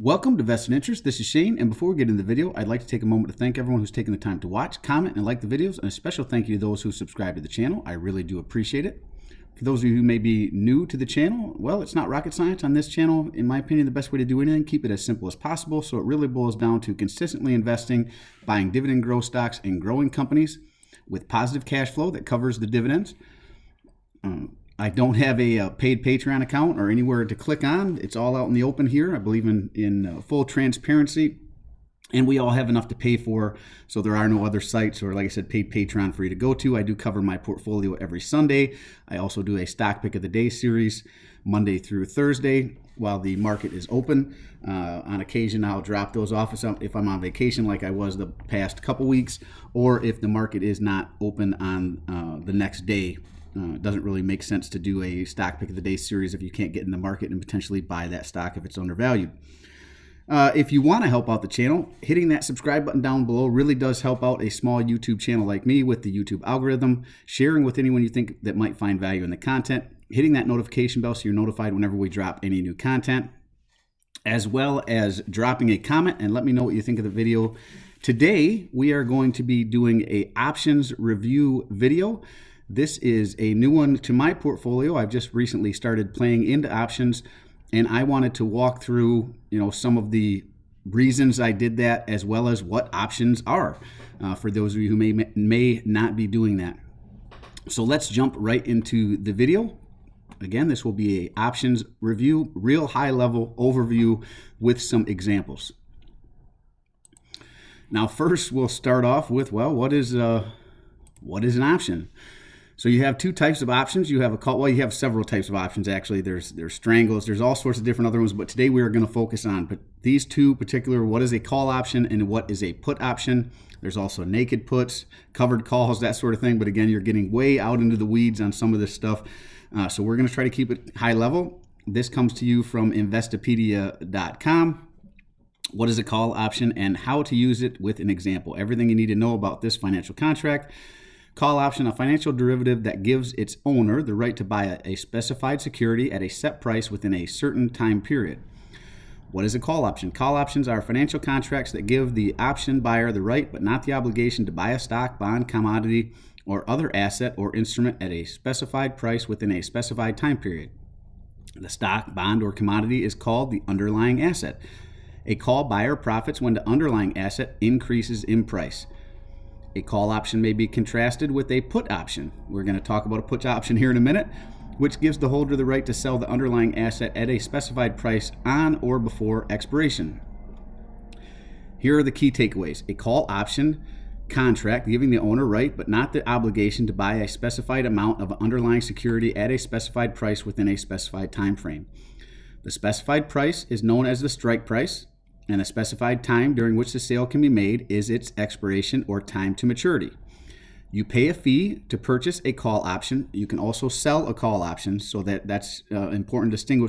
Welcome to Vested Interest. This is Shane, and before we get into the video, I'd like to take a moment to thank everyone who's taken the time to watch, comment, and like the videos, and a special thank you to those who subscribe to the channel. I really do appreciate it. For those of you who may be new to the channel, well, it's not rocket science on this channel. In my opinion, the best way to do anything, keep it as simple as possible. So it really boils down to consistently investing, buying dividend growth stocks, and growing companies with positive cash flow that covers the dividends. I don't have a paid Patreon account or anywhere to click on. It's all out in the open here. I believe in full transparency, and we all have enough to pay for, so there are no other sites or, like I said, paid Patreon for you to go to. I do cover my portfolio every Sunday. I also do a stock pick of the day series Monday through Thursday while the market is open. On occasion, I'll drop those off if I'm on vacation like I was the past couple weeks, or if the market is not open on the next day. It doesn't really make sense to do a stock pick of the day series if you can't get in the market and potentially buy that stock if it's undervalued. If you want to help out the channel, hitting that subscribe button down below really does help out a small YouTube channel like me with the YouTube algorithm, sharing with anyone you think that might find value in the content, hitting that notification bell so you're notified whenever we drop any new content, as well as dropping a comment and let me know what you think of the video. Today, we are going to be doing a options review video. This is a new one to my portfolio. I've just recently started playing into options, and I wanted to walk through, some of the reasons I did that, as well as what options are for those of you who may not be doing that. So let's jump right into the video. Again, this will be a options review, real high level overview with some examples. Now, first we'll start off with, what is an option? So you have two types of options. You have you have several types of options actually. There's strangles, there's all sorts of different other ones, but today we are going to focus on these two particular, what is a call option and what is a put option. There's also naked puts, covered calls, that sort of thing, but again, you're getting way out into the weeds on some of this stuff. So we're going to try to keep it high level. This comes to you from Investopedia.com. What is a call option and how to use it with an example. Everything you need to know about this financial contract. Call option, a financial derivative that gives its owner the right to buy a specified security at a set price within a certain time period. What is a call option? Call options are financial contracts that give the option buyer the right but not the obligation to buy a stock, bond, commodity, or other asset or instrument at a specified price within a specified time period. The stock, bond, or commodity is called the underlying asset. A call buyer profits when the underlying asset increases in price. A call option may be contrasted with a put option. We're going to talk about a put option here in a minute, which gives the holder the right to sell the underlying asset at a specified price on or before expiration. Here are the key takeaways. A call option contract giving the owner right but not the obligation to buy a specified amount of underlying security at a specified price within a specified time frame. The specified price is known as the strike price, and a specified time during which the sale can be made is its expiration or time to maturity. You pay a fee to purchase a call option. You can also sell a call option, so that's important to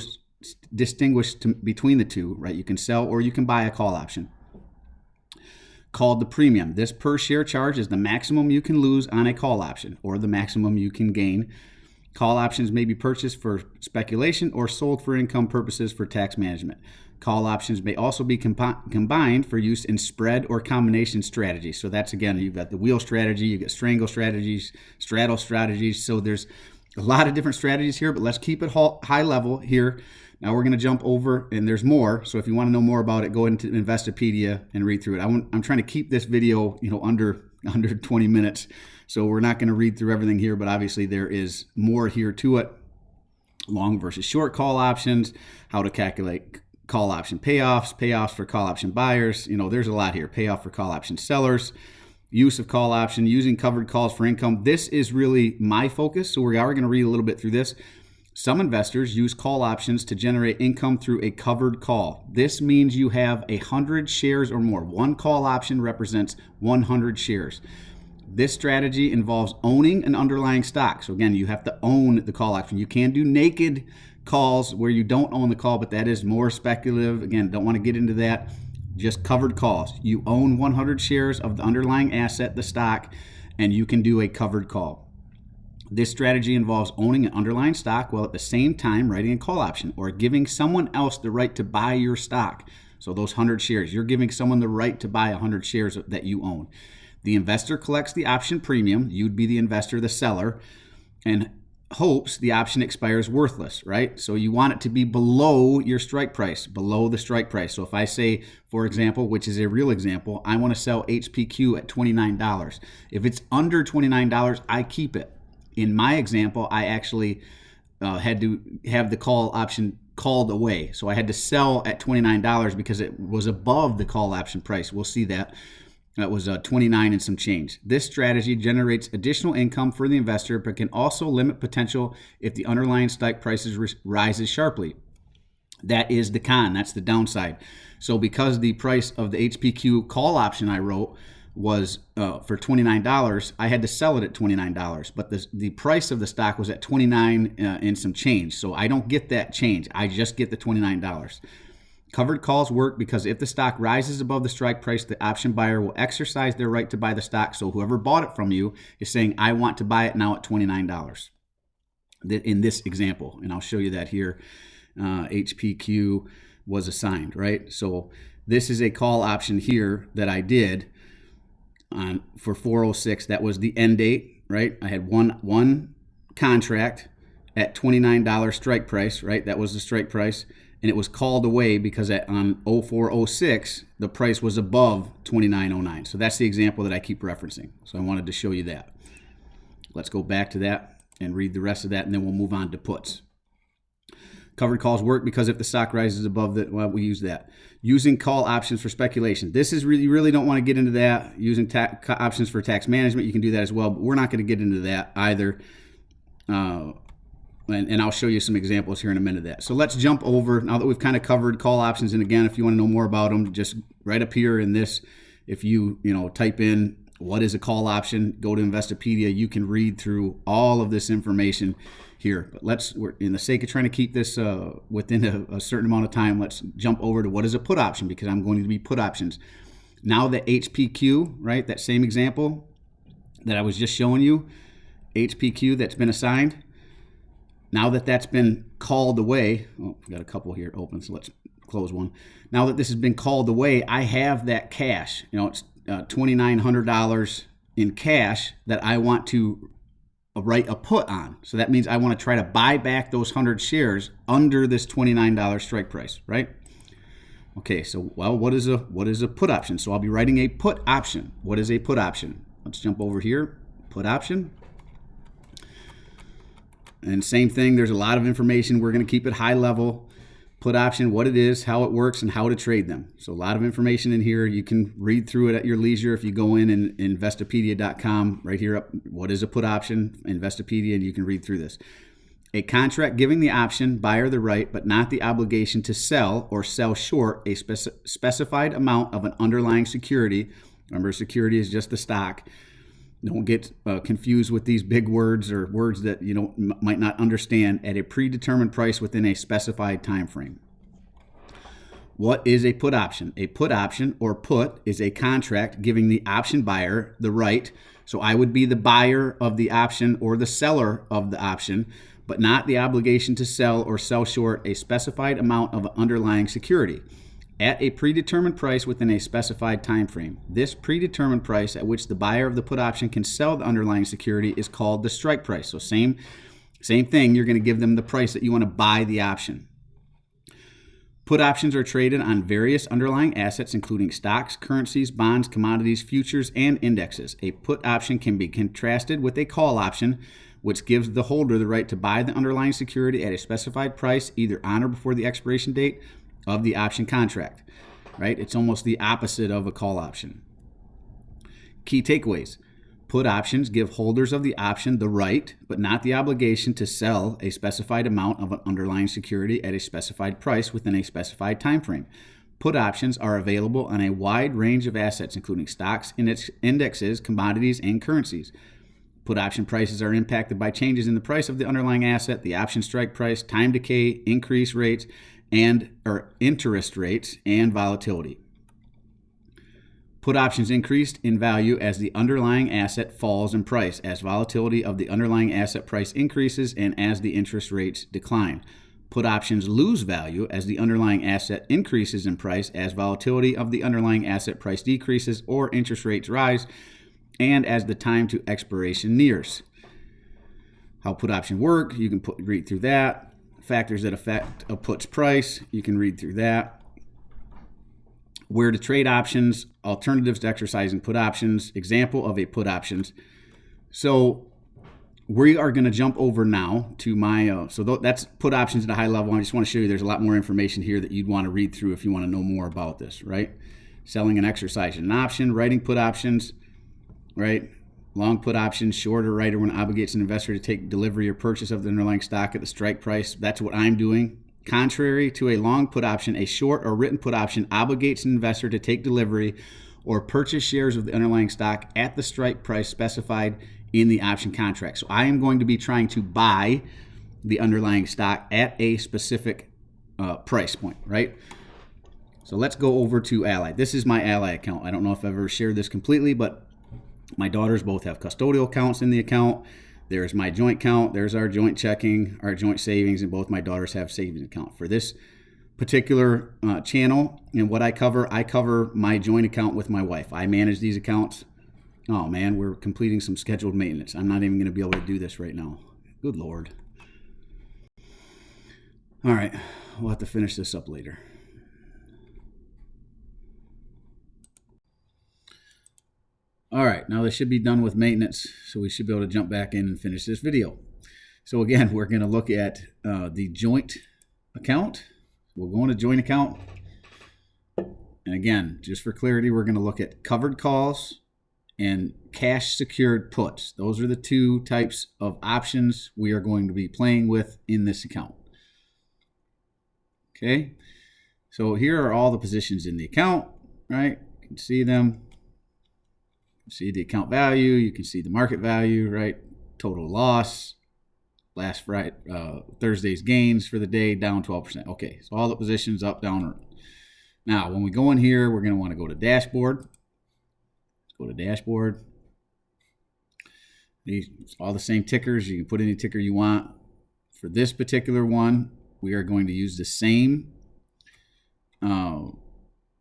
distinguish between the two, right? You can sell or you can buy a call option. Called the premium. This per share charge is the maximum you can lose on a call option or the maximum you can gain. Call options may be purchased for speculation or sold for income purposes for tax management. Call options may also be combined for use in spread or combination strategies. So that's, again, you've got the wheel strategy, you've got strangle strategies, straddle strategies. So there's a lot of different strategies here, but let's keep it high level here. Now we're going to jump over, and there's more. So if you want to know more about it, go into Investopedia and read through it. I'm trying to keep this video, under 20 minutes. So we're not going to read through everything here, but obviously there is more here to it. Long versus short call options, how to calculate call option payoffs for call option buyers. There's a lot here. Payoff for call option sellers, use of call option, using covered calls for income. This is really my focus, so we are going to read a little bit through this. Some investors use call options to generate income through a covered call. This means you have 100 shares or more. One call option represents 100 shares. This strategy involves owning an underlying stock. So again, you have to own the call option. You can do naked calls where you don't own the call, but that is more speculative. Again, don't want to get into that. Just covered calls. You own 100 shares of the underlying asset, the stock, and you can do a covered call. This strategy involves owning an underlying stock while at the same time writing a call option or giving someone else the right to buy your stock. So those 100 shares, you're giving someone the right to buy 100 shares that you own. The investor collects the option premium. You'd be the investor, the seller, and hopes the option expires worthless, right? So you want it to be below your strike price, below the strike price. So if I say, for example, which is a real example, I want to sell HPQ at $29. If it's under $29, I keep it. In my example, I actually had to have the call option called away. So I had to sell at $29 because it was above the call option price. We'll see that. That was 29 and some change. This strategy generates additional income for the investor, but can also limit potential if the underlying stock prices rises sharply. That is the con. That's the downside. So because the price of the HPQ call option I wrote was for $29, I had to sell it at $29. But the price of the stock was at $29 and some change. So I don't get that change. I just get the $29. Covered calls work because if the stock rises above the strike price, the option buyer will exercise their right to buy the stock. So whoever bought it from you is saying, I want to buy it now at $29 in this example. And I'll show you that here. HPQ was assigned, right? So this is a call option here that I did for 406. That was the end date, right? I had one contract at $29 strike price, right? That was the strike price. And it was called away because on 0406, the price was above 29.09. So that's the example that I keep referencing. So I wanted to show you that. Let's go back to that and read the rest of that, and then we'll move on to puts. Covered calls work because if the stock rises above the, well, we use that. Using call options for speculation. This is really, you really don't want to get into that. Using options for tax management, you can do that as well, but we're not going to get into that either. And I'll show you some examples here in a minute of that. So let's jump over, now that we've kind of covered call options, and again, if you want to know more about them, just right up here in this, if you type in what is a call option, go to Investopedia, you can read through all of this information here. But we're in the sake of trying to keep this within a certain amount of time, let's jump over to what is a put option, because I'm going to be put options. Now the HPQ, right, that same example that I was just showing you, HPQ that's been assigned, now that that's been called away, oh, we got a couple here open, so let's close one. Now that this has been called away, I have that cash. It's $2,900 in cash that I want to write a put on. So that means I want to try to buy back those 100 shares under this $29 strike price, right? Okay, so well, what is a put option? So I'll be writing a put option. What is a put option? Let's jump over here. Put option. And same thing, there's a lot of information. We're going to keep it high level. Put option, what it is, how it works, and how to trade them. So a lot of information in here. You can read through it at your leisure if you go in and Investopedia.com, right here up, what is a put option, Investopedia, and you can read through this. A contract giving the option buyer the right, but not the obligation to sell or sell short a specified amount of an underlying security. Remember, security is just the stock. Don't get confused with these big words or words that you might not understand, at a predetermined price within a specified time frame. What is a put option? A put option, or put, is a contract giving the option buyer the right. So I would be the buyer of the option or the seller of the option, but not the obligation to sell or sell short a specified amount of underlying security at a predetermined price within a specified time frame. This predetermined price at which the buyer of the put option can sell the underlying security is called the strike price. So same thing, you're going to give them the price that you want to buy the option. Put options are traded on various underlying assets, including stocks, currencies, bonds, commodities, futures, and indexes. A put option can be contrasted with a call option, which gives the holder the right to buy the underlying security at a specified price, either on or before the expiration date of the option contract, right? It's almost the opposite of a call option. Key takeaways. Put options give holders of the option the right, but not the obligation, to sell a specified amount of an underlying security at a specified price within a specified time frame. Put options are available on a wide range of assets, including stocks, indexes, commodities, and currencies. Put option prices are impacted by changes in the price of the underlying asset, the option strike price, time decay, increase rates, or interest rates, and volatility. Put options increased in value as the underlying asset falls in price, as volatility of the underlying asset price increases, and as the interest rates decline. Put options lose value as the underlying asset increases in price, as volatility of the underlying asset price decreases or interest rates rise, and as the time to expiration nears. How put option work, you can read through that. Factors that affect a put's price, you can read through that. Where to trade options, alternatives to exercising put options, example of a put options. So we are going to jump over now to my, that's put options at a high level. I just want to show you there's a lot more information here that you'd want to read through if you want to know more about this, right? Selling and exercising an option, writing put options, right? Long put options, short or writer when it obligates an investor to take delivery or purchase of the underlying stock at the strike price. That's what I'm doing. Contrary to a long put option, a short or written put option obligates an investor to take delivery or purchase shares of the underlying stock at the strike price specified in the option contract. So I am going to be trying to buy the underlying stock at a specific price point, right? So let's go over to Ally. This is my Ally account. I don't know if I've ever shared this completely, but my daughters both have custodial accounts in the account. There's my joint account. There's our joint checking, our joint savings, and both my daughters have savings account. For this particular channel and what I cover my joint account with my wife. I manage these accounts. Oh man, we're completing some scheduled maintenance. I'm not even going to be able to do this right now. Good Lord. All right, we'll have to finish this up later. All right, now this should be done with maintenance, so we should be able to jump back in and finish this video. So again, we're going to look at the joint account. We'll go into joint account. And again, just for clarity, we're going to look at covered calls and cash secured puts. Those are the two types of options we are going to be playing with in this account. Okay, so here are all the positions in the account, right? You can see them. You see the account value, you can see the market value, right? Total loss, last Friday, Thursday's gains for the day, down 12%. Okay, so all the positions up, down, or now when we go in here, we're going to want to go to dashboard. Go to dashboard. These all the same tickers. You can put any ticker you want. For this particular one, we are going to use the same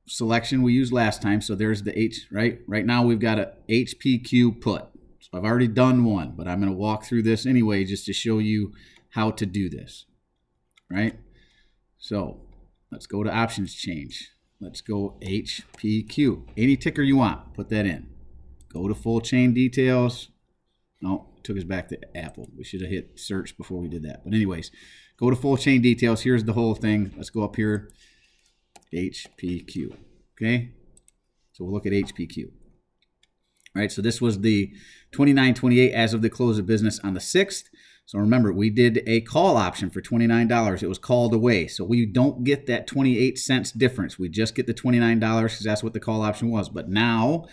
selection we used last time. So there's the H, right? Right now we've got a HPQ put. So I've already done one, but I'm going to walk through this anyway just to show you how to do this, right? So let's go to options change. Let's go HPQ. Any ticker you want, put that in. Go to full chain details. No, it took us back to Apple. We should have hit search before we did that. But anyways, go to full chain details. Here's the whole thing. Let's go up here. HPQ. Okay. So we'll look at HPQ. All right. So this was the 29.28 as of the close of business on the 6th. So remember, we did a call option for $29. It was called away. So we don't get that 28 cents difference. We just get the $29 because that's what the call option was. But now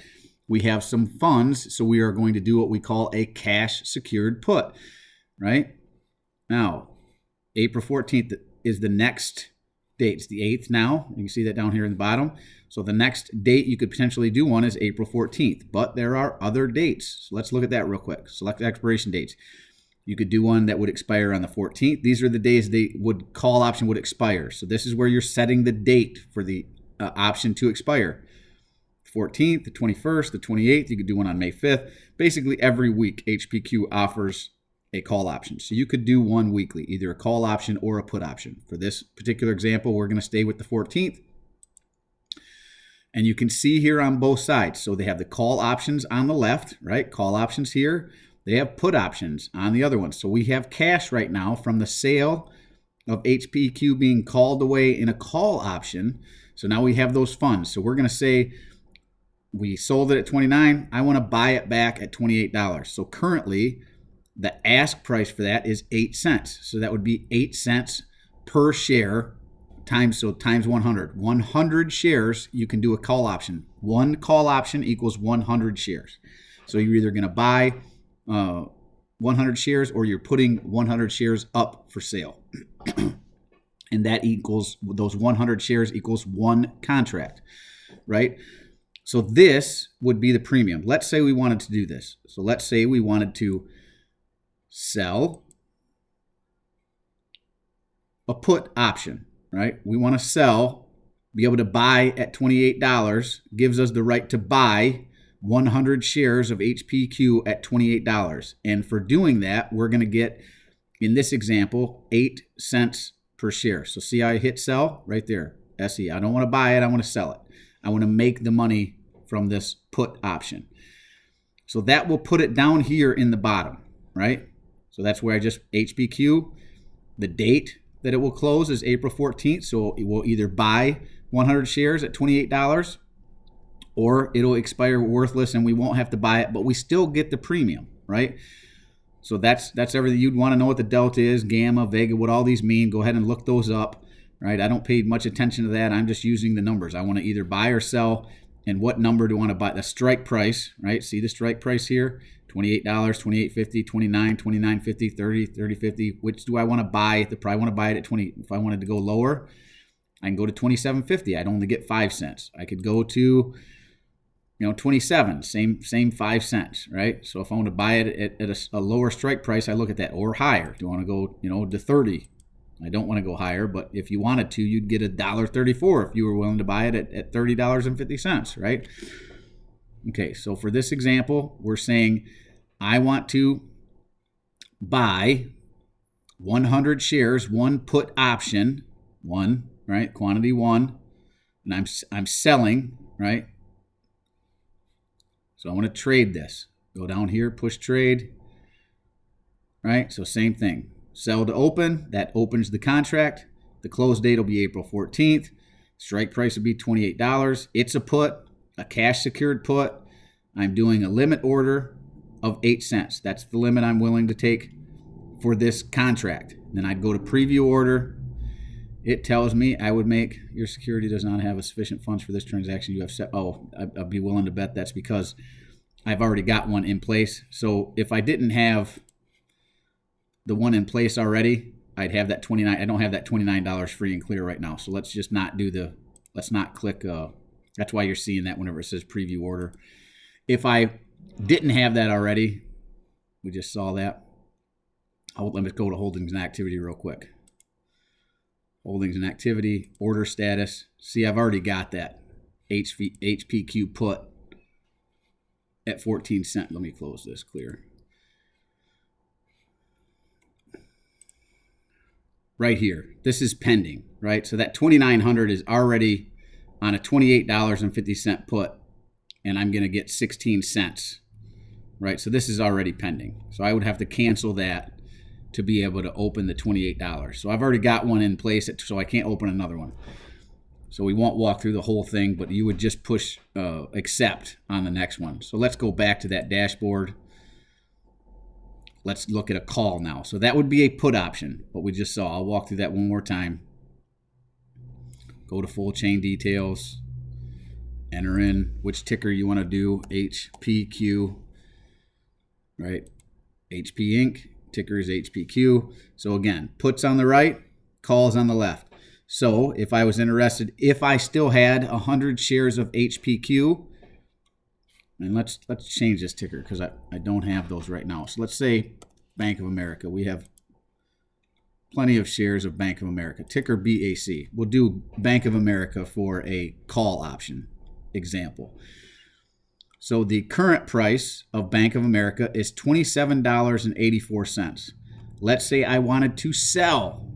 we have some funds. So we are going to do what we call a cash secured put, right? Now, April 14th is the next date. It's the 8th now. You can see that down here in the bottom. So the next date you could potentially do one is April 14th. But there are other dates. So let's look at that real quick. Select expiration dates. You could do one that would expire on the 14th. These are the days call option would expire. So this is where you're setting the date for the option to expire. 14th, the 21st, the 28th. You could do one on May 5th. Basically every week HPQ offers a call option. So you could do one weekly, either a call option or a put option. For this particular example, we're going to stay with the 14th. And you can see here on both sides. So they have the call options on the left, right? Call options here. They have put options on the other one. So we have cash right now from the sale of HPQ being called away in a call option. So now we have those funds. So we're going to say we sold it at $29. I want to buy it back at $28. So currently the ask price for that is 8 cents. So that would be 8 cents per share times 100. 100 shares, you can do a call option. One call option equals 100 shares. So you're either going to buy 100 shares or you're putting 100 shares up for sale. And that equals, those 100 shares equals one contract, right? So this would be the premium. Let's say we wanted to do this. So let's say we wanted to sell a put option, right? We want to sell, be able to buy at $28, gives us the right to buy 100 shares of HPQ at $28. And for doing that, we're going to get, in this example, 8 cents per share. So see how I hit sell right there, SE. I don't want to buy it, I want to sell it. I want to make the money from this put option. So that will put it down here in the bottom, right? So that's where I just, HPQ, the date that it will close is April 14th. So it will either buy 100 shares at $28 or it'll expire worthless and we won't have to buy it, but we still get the premium, right? So that's everything. You'd want to know what the delta is, gamma, vega, what all these mean. Go ahead and look those up, right? I don't pay much attention to that. I'm just using the numbers. I want to either buy or sell, and what number do I want to buy? The strike price, right? See the strike price here? $28, $28.50, $29, $29.50, $30, $30.50. Which do I want to buy? I probably want to buy it at 20. If I wanted to go lower, I can go to $27.50. I'd only get 5 cents. I could go to 27, same 5 cents, right? So if I want to buy it at a lower strike price, I look at that, or higher. Do you want to go, to 30? I don't want to go higher, but if you wanted to, you'd get $1.34 if you were willing to buy it at $30.50, right? Okay, so for this example, we're saying I want to buy 100 shares, one put option, one, right? Quantity one, and I'm selling, right? So I want to trade this. Go down here, push trade, right? So same thing. Sell to open, that opens the contract. The close date will be April 14th. Strike price will be $28. It's a put, a cash secured put. I'm doing a limit order of 8 cents. That's the limit I'm willing to take for this contract. Then I'd go to preview order. It tells me I would make, your security does not have sufficient funds for this transaction. You have set, I'd be willing to bet that's because I've already got one in place. So if I didn't have the one in place already, I'd have that $29. I don't have that $29 free and clear right now. So let's just not do let's not click. That's why you're seeing that whenever it says preview order. If I didn't have that already, we just saw that. Let me go to holdings and activity real quick. Holdings and activity, order status. See, I've already got that HPQ put at 14 cents. Let me close this clear. Right here, this is pending, right? So that 2,900 is already on a $28.50 put, and I'm going to get 16 cents, right? So this is already pending. So I would have to cancel that to be able to open the $28. So I've already got one in place, so I can't open another one. So we won't walk through the whole thing, but you would just push accept on the next one. So let's go back to that dashboard. Let's look at a call now. So that would be a put option, what we just saw. I'll walk through that one more time. Go to full chain details. Enter in which ticker you want to do. HPQ, right? HP Inc. Ticker is HPQ. So again, puts on the right, calls on the left. So if I was interested, if I still had 100 shares of HPQ, and let's change this ticker because I don't have those right now. So let's say Bank of America. We have plenty of shares of Bank of America. Ticker BAC. We'll do Bank of America for a call option example. So the current price of Bank of America is $27.84. Let's say I wanted to sell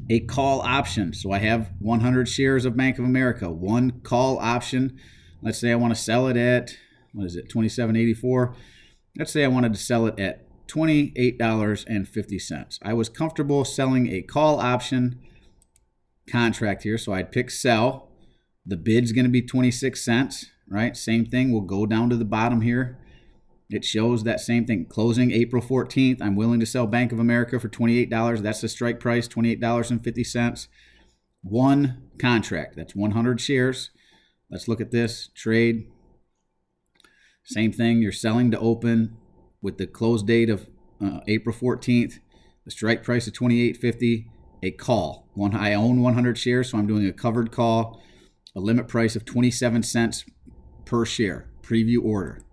a call option. So I have 100 shares of Bank of America, one call option. Let's say I want to sell it at, $27.84. Let's say I wanted to sell it at $28.50. I was comfortable selling a call option contract here, so I'd pick sell. The bid's going to be 26 cents, right? Same thing. We'll go down to the bottom here. It shows that same thing. Closing April 14th. I'm willing to sell Bank of America for $28. That's the strike price, $28.50. One contract. That's 100 shares. Let's look at this. Trade. Same thing. You're selling to open with the close date of April 14th. The strike price of $28.50. A call. I own 100 shares, so I'm doing a covered call. A limit price of 27 cents per share. Preview order.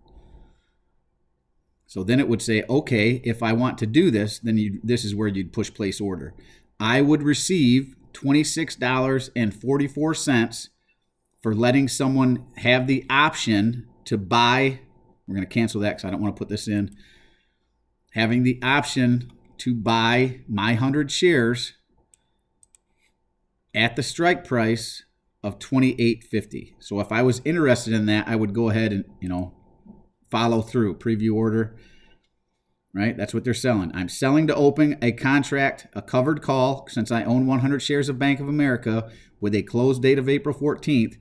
So then it would say, okay, if I want to do this, then this is where you'd push place order. I would receive $26.44 for letting someone have the option to buy. We're going to cancel that because I don't want to put this in. Having the option to buy my 100 shares at the strike price of $28.50. So if I was interested in that, I would go ahead and, follow through. Preview order, right? That's what they're selling. I'm selling to open a contract, a covered call, since I own 100 shares of Bank of America with a close date of April 14th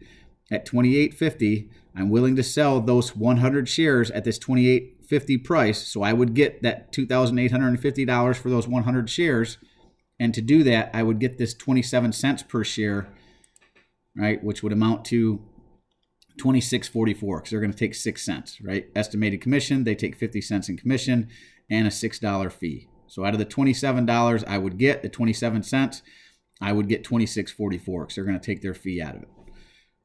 at $28.50. I'm willing to sell those 100 shares at this $28.50 price. So I would get that $2,850 for those 100 shares. And to do that, I would get this 27 cents per share, right? Which would amount to $26.44 because they're going to take 6 cents, right? Estimated commission, they take 50 cents in commission and a $6 fee. So out of the $27 I would get, the 27 cents, I would get $26.44 because they're going to take their fee out of it,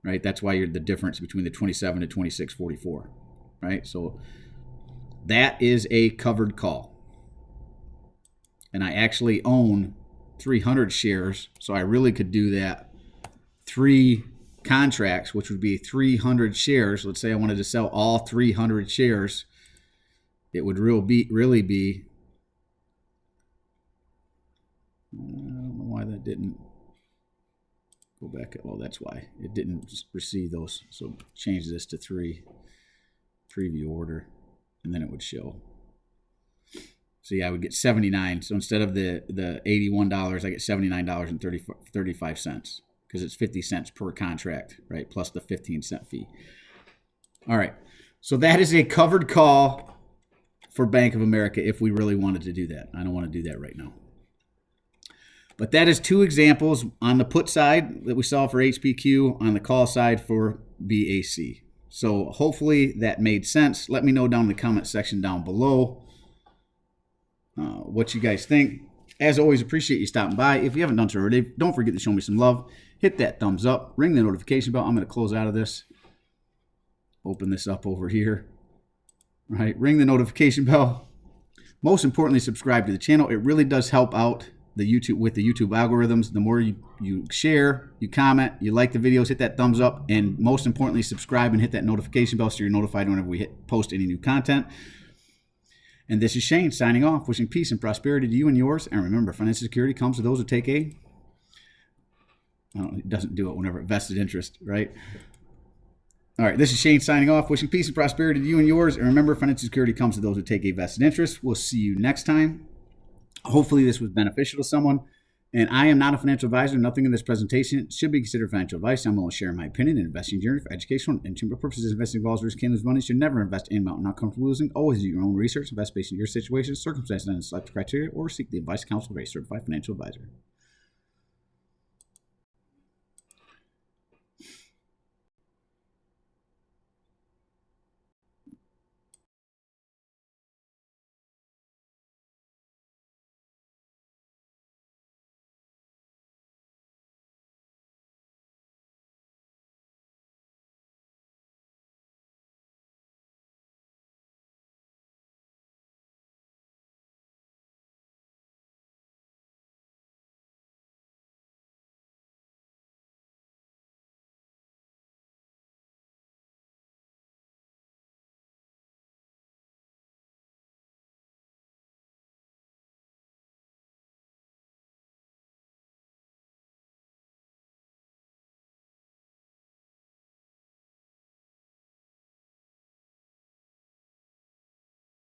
right? That's why you're the difference between the 27 to $26.44, right? So that is a covered call. And I actually own 300 shares, so I really could do that 3 contracts, which would be 300 shares. Let's say I wanted to sell all 300 shares. It would really be I don't know why that didn't go back. Well, that's why it didn't receive those. So change this to 3, preview order, and then it would show. So yeah, I would get 79. So instead of the $81, I get $79.35 because it's 50 cents per contract, right? Plus the 15-cent fee. All right. So that is a covered call for Bank of America if we really wanted to do that. I don't want to do that right now. But that is 2 examples on the put side that we saw for HPQ, on the call side for BAC. So hopefully that made sense. Let me know down in the comment section down below what you guys think. As always, appreciate you stopping by. If you haven't done so already, don't forget to show me some love. Hit that thumbs up. Ring the notification bell. I'm going to close out of this. Open this up over here. Right, ring the notification bell. Most importantly, subscribe to the channel. It really does help out the YouTube with the YouTube algorithms. The more you share, you comment, you like the videos, hit that thumbs up, and most importantly, subscribe and hit that notification bell so you're notified whenever we post any new content. And this is Shane signing off, wishing peace and prosperity to you and yours. And remember, financial security comes to those who take it doesn't do it whenever vested interest, right? All right, this is Shane signing off, wishing peace and prosperity to you and yours. And remember, financial security comes to those who take a vested interest. We'll see you next time. Hopefully this was beneficial to someone. And I am not a financial advisor. Nothing in this presentation should be considered financial advice. I'm only sharing my opinion and investing journey for educational and entertainment purposes. Investing involves risk, can lose money. Should never invest in amount not comfortable losing. Always do your own research. Invest based on your situation, circumstances, and select criteria, or seek the advice counsel of a certified financial advisor.